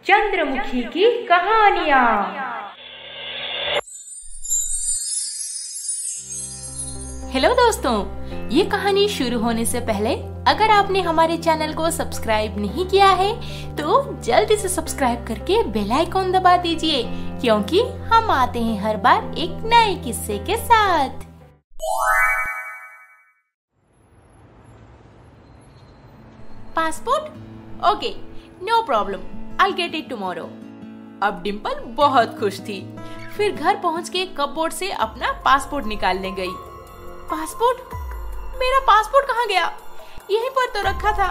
चंद्रमुखी की कहानियाँ। हेलो दोस्तों, ये कहानी शुरू होने से पहले अगर आपने हमारे चैनल को सब्सक्राइब नहीं किया है तो जल्दी से सब्सक्राइब करके बेल आइकॉन दबा दीजिए, क्योंकि हम आते हैं हर बार एक नए किस्से के साथ। Passport? Okay, no problem, I'll get it tomorrow। अब डिम्पल बहुत खुश थी। फिर घर पहुंच के कपबोर्ड से अपना पासपोर्ट निकालने गई। पासपोर्ट? मेरा पासपोर्ट कहाँ गया? यहीं पर तो रखा था।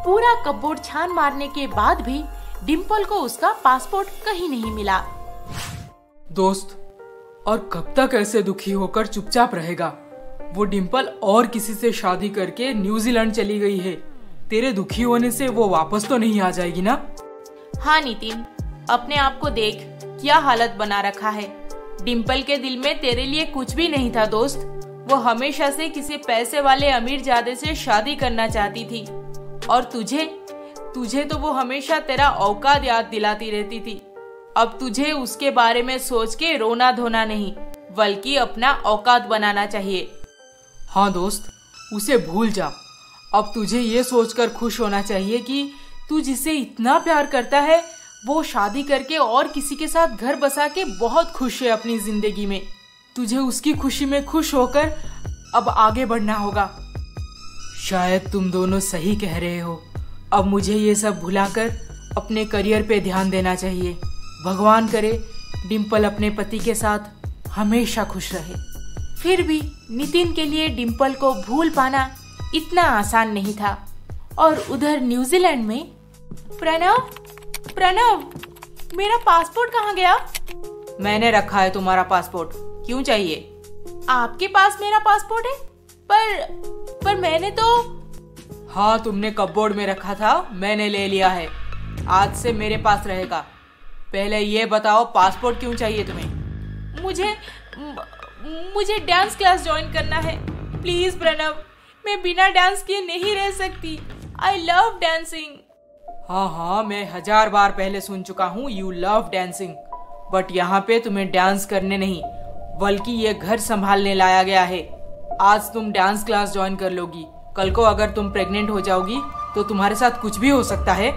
पूरा कपबोर्ड छान मारने के बाद भी डिम्पल को उसका पासपोर्ट कहीं नहीं मिला। दोस्त, और कब तक ऐसे दुखी होकर चुपचाप रहेगा? वो डिम्पल और किसी से शादी करके न्यूजीलैंड चली गई है। तेरे दुखी होने से वो वापस तो नहीं आ जाएगी ना? हाँ नितिन, अपने आप को देख, क्या हालत बना रखा है। डिम्पल के दिल में तेरे लिए कुछ भी नहीं था दोस्त। वो हमेशा से किसी पैसे वाले अमीरजादे से शादी करना चाहती थी, और तुझे तो वो हमेशा तेरा औकात याद दिलाती रहती थी। अब तुझे उसके बारे में सोच के रोना धोना नहीं, बल्कि अपना औकात बनाना चाहिए। हाँ दोस्त, उसे भूल जा। अब तुझे ये सोचकर खुश होना चाहिए कि तू जिसे इतना प्यार करता है वो शादी करके और किसी के साथ घर बसा के बहुत खुश है अपनी जिंदगी में। तुझे उसकी खुशी में खुश होकर अब आगे बढ़ना होगा। शायद तुम दोनों सही कह रहे हो। अब मुझे ये सब भुलाकर अपने करियर पे ध्यान देना चाहिए। भगवान करे डिम्पल अपने पति के साथ हमेशा खुश रहे। फिर भी नितिन के लिए डिम्पल को भूल पाना इतना आसान नहीं था। और उधर न्यूजीलैंड में प्रणव, मेरा पासपोर्ट कहाँ गया? मैंने रखा है तुम्हारा पासपोर्ट, क्यों चाहिए? आपके पास मेरा पासपोर्ट है? पर मैंने तो। हाँ, तुमने कपबोर्ड में रखा था, मैंने ले लिया है। आज से मेरे पास रहेगा। पहले ये बताओ, पासपोर्ट क्यों चाहिए तुम्हें? मुझे डांस क्लास ज्वाइन करना है। प्लीज प्रणव, मैं बिना डांस किए नहीं रह सकती। I love dancing. हाँ, मैं 1000 बार पहले सुन चुका हूँ यू लव डांसिंग, बट यहाँ पे तुम्हें डांस करने नहीं बल्कि ये घर संभालने लाया गया है। आज तुम डांस क्लास ज्वाइन कर लोगी, कल को अगर तुम प्रेग्नेंट हो जाओगी तो तुम्हारे साथ कुछ भी हो सकता है।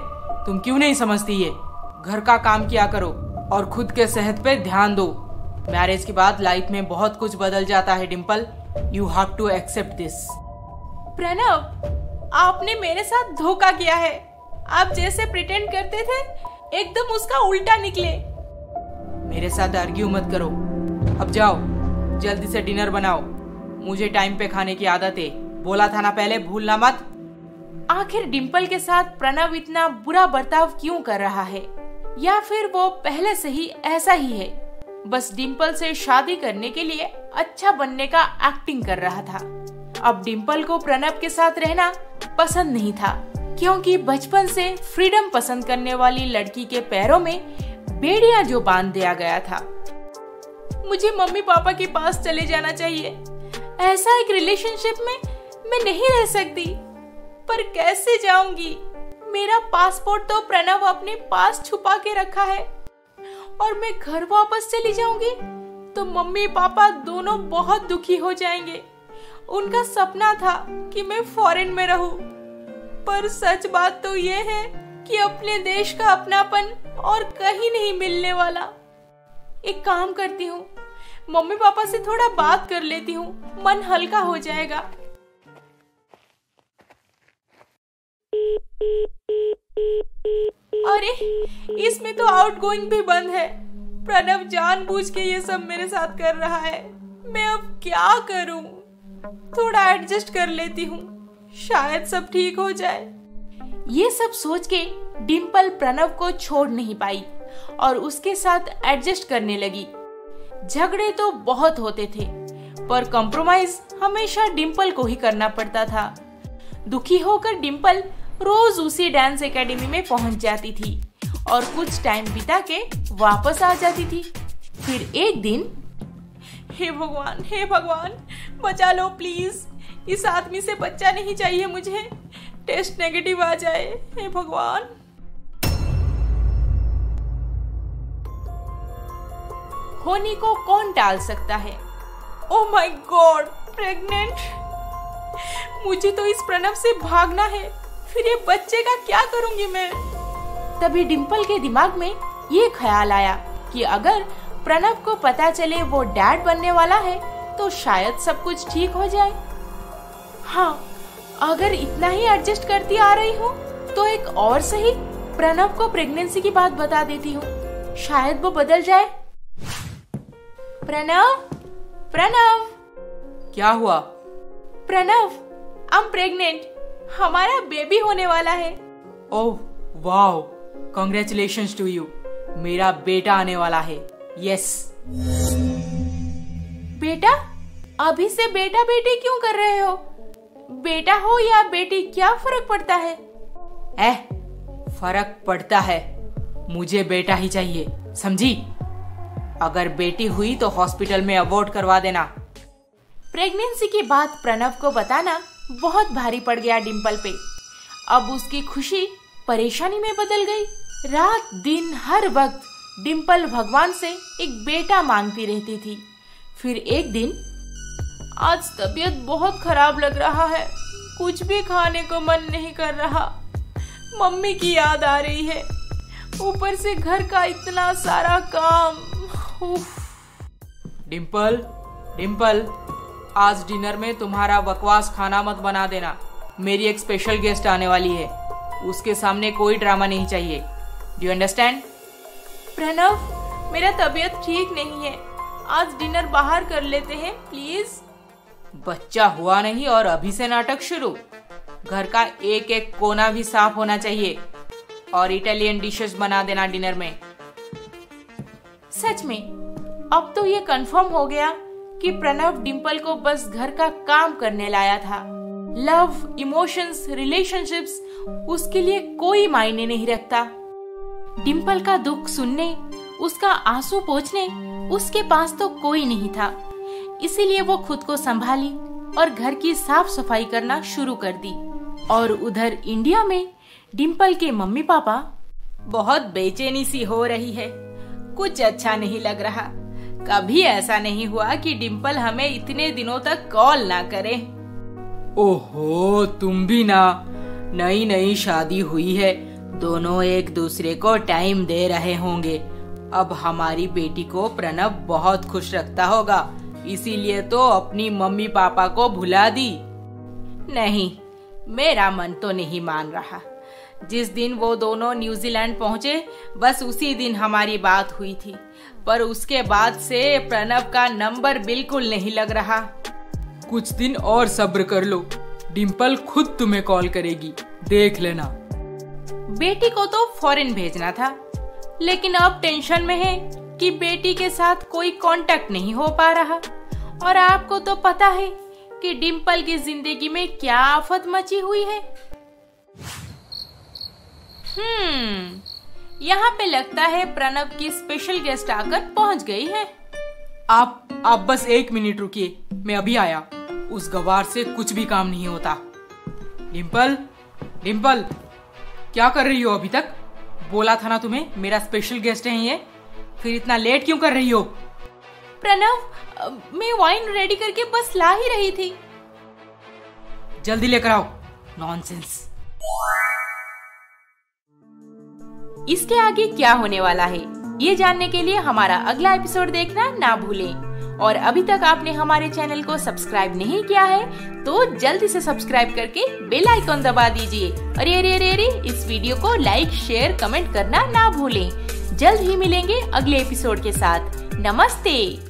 तुम क्यों नहीं समझती ये? घर का काम किया करो और खुद के सेहत पे ध्यान दो। मैरिज के बाद लाइफ में बहुत कुछ बदल जाता है Dimple. You have to accept this. Pranav, आपने मेरे साथ धोखा किया है। आप जैसे प्रिटेंड करते थे एकदम उसका उल्टा निकले। मेरे साथ आर्ग्यू मत करो। अब जाओ, जल्दी से डिनर बनाओ। मुझे टाइम पे खाने की आदत है, बोला था ना पहले, भूलना मत। आखिर डिम्पल के साथ प्रणव इतना बुरा बर्ताव क्यों कर रहा है? या फिर वो पहले से ही ऐसा ही है, बस डिम्पल से शादी करने के लिए अच्छा बनने का एक्टिंग कर रहा था। अब डिम्पल को प्रणव के साथ रहना पसंद नहीं था, क्योंकि बचपन से फ्रीडम पसंद करने वाली लड़की के पैरों में बेड़ियां जो बांध दिया गया था। मुझे मम्मी पापा के पास चले जाना चाहिए। ऐसा एक रिलेशनशिप में मैं नहीं रह सकती। पर कैसे जाऊंगी? मेरा पासपोर्ट तो प्रणव अपने पास छुपा के रखा है, और मैं घर वापस चली जाऊंगी तो मम्मी पापा दोनों बहुत दुखी हो जाएंगे। उनका सपना था कि मैं फॉरेन में रहूं, पर सच बात तो ये है कि अपने देश का अपनापन और कहीं नहीं मिलने वाला। एक काम करती हूँ, मम्मी पापा से थोड़ा बात कर लेती हूँ, मन हल्का हो जाएगा। अरे, इसमें तो आउटगोइंग भी बंद है। प्रणव जानबूझ के ये सब मेरे साथ कर रहा है। मैं अब क्या करूं? थोड़ा एडजस्ट कर लेती हूँ, शायद सब ठीक हो जाए। ये सब सोच के डिम्पल प्रणव को छोड़ नहीं पाई और उसके साथ एडजस्ट करने लगी। झगड़े तो बहुत होते थे, पर कॉम्प्रोमाइज हमेशा डिम्पल को ही करना पड़ता था। दुखी होकर डिम्पल रोज उसी डांस एकेडमी में पहुंच जाती थी और कुछ टाइम बिता के वापस आ जाती थी। फिर एक दिन, हे भगवान, बचा लो प्लीज। इस आदमी से बच्चा नहीं चाहिए मुझे। टेस्ट नेगेटिव आ जाए, हे भगवान। होनी को कौन टाल सकता है। Oh my God, pregnant! मुझे तो इस प्रणव से भागना है, फिर ये बच्चे का क्या करूंगी मैं। तभी डिम्पल के दिमाग में ये ख्याल आया कि अगर प्रणव को पता चले वो डैड बनने वाला है तो शायद सब कुछ ठीक हो जाए। हाँ, अगर इतना ही एडजस्ट करती आ रही हूँ तो एक और सही प्रणव को प्रेगनेंसी की बात बता देती हूँ, शायद वो बदल जाए। प्रणव, प्रणव! क्या हुआ? प्रणव, आई एम प्रेग्नेंट, हमारा बेबी होने वाला है। Oh wow, congratulations to you, मेरा बेटा आने वाला है। यस। बेटा? अभी से बेटा बेटी क्यों कर रहे हो? बेटा हो या बेटी, क्या फर्क पड़ता है? फर्क पड़ता है, मुझे बेटा ही चाहिए, समझी? अगर बेटी हुई तो हॉस्पिटल में अबॉर्ट करवा देना। प्रेगनेंसी की बात प्रणव को बताना बहुत भारी पड़ गया डिम्पल पे। अब उसकी खुशी परेशानी में बदल गई। रात दिन हर वक्त डिम्पल भगवान से एक बेटा मांगती रहती थी। फिर एक दिन, आज तबीयत बहुत खराब लग रहा है, कुछ भी खाने को मन नहीं कर रहा, मम्मी की याद आ रही है, ऊपर से घर का इतना सारा काम। डिम्पल, डिम्पल, आज डिनर में तुम्हारा बकवास खाना मत बना देना। मेरी एक स्पेशल गेस्ट आने वाली है, उसके सामने कोई ड्रामा नहीं चाहिए। Do you understand? प्रणव, मेरा तबीयत ठीक नहीं है, आज डिनर बाहर कर लेते हैं प्लीज। बच्चा हुआ नहीं और अभी से नाटक शुरू। घर का एक एक कोना भी साफ होना चाहिए और इटालियन डिशेस बना देना डिनर में। सच में, अब तो ये कंफर्म हो गया कि प्रणव डिम्पल को बस घर का काम करने लाया था। लव, इमोशंस, रिलेशनशिप्स उसके लिए कोई मायने नहीं रखता। डिम्पल का दुख सुनने, उसका आंसू पोंछने उसके पास तो कोई नहीं था। इसीलिए वो खुद को संभाली और घर की साफ सफाई करना शुरू कर दी। और उधर इंडिया में डिम्पल के मम्मी पापा, बहुत बेचैनी सी हो रही है, कुछ अच्छा नहीं लग रहा। कभी ऐसा नहीं हुआ कि डिम्पल हमें इतने दिनों तक कॉल ना करे। ओहो, तुम भी ना, नई नई शादी हुई है, दोनों एक दूसरे को टाइम दे रहे होंगे। अब हमारी बेटी को प्रणव बहुत खुश रखता होगा, इसीलिए तो अपनी मम्मी पापा को भुला दी। नहीं, मेरा मन तो नहीं मान रहा। जिस दिन वो दोनों न्यूजीलैंड पहुँचे, बस उसी दिन हमारी बात हुई थी, पर उसके बाद से प्रणव का नंबर बिल्कुल नहीं लग रहा। कुछ दिन और सब्र कर लो, डिम्पल खुद तुम्हें कॉल करेगी, देख लेना। बेटी को तो फॉरेन भेजना था, लेकिन अब टेंशन में है कि बेटी के साथ कोई कांटेक्ट नहीं हो पा रहा। और आपको तो पता है कि डिम्पल की जिंदगी में क्या आफत मची हुई है। यहाँ पे लगता है प्रणव की स्पेशल गेस्ट आकर पहुँच गई है। आप बस 1 मिनट रुकिए, मैं अभी आया। उस गवार से कुछ भी काम नहीं होता। डिम्पल, डिम्पल, क्या कर रही हो अभी तक? बोला था ना तुम्हें, मेरा स्पेशल गेस्ट है ये, फिर इतना लेट क्यों कर रही हो? प्रणव, मैं वाइन रेडी करके बस ला ही रही थी। जल्दी लेकर आओ। नॉनसेंस। इसके आगे क्या होने वाला है, ये जानने के लिए हमारा अगला एपिसोड देखना ना भूलें। और अभी तक आपने हमारे चैनल को सब्सक्राइब नहीं किया है तो जल्दी से सब्सक्राइब करके बेल आइकॉन दबा दीजिए। अरे अरे अरे अरे, इस वीडियो को लाइक, शेयर, कमेंट करना ना भूलें। जल्द ही मिलेंगे अगले एपिसोड के साथ। नमस्ते।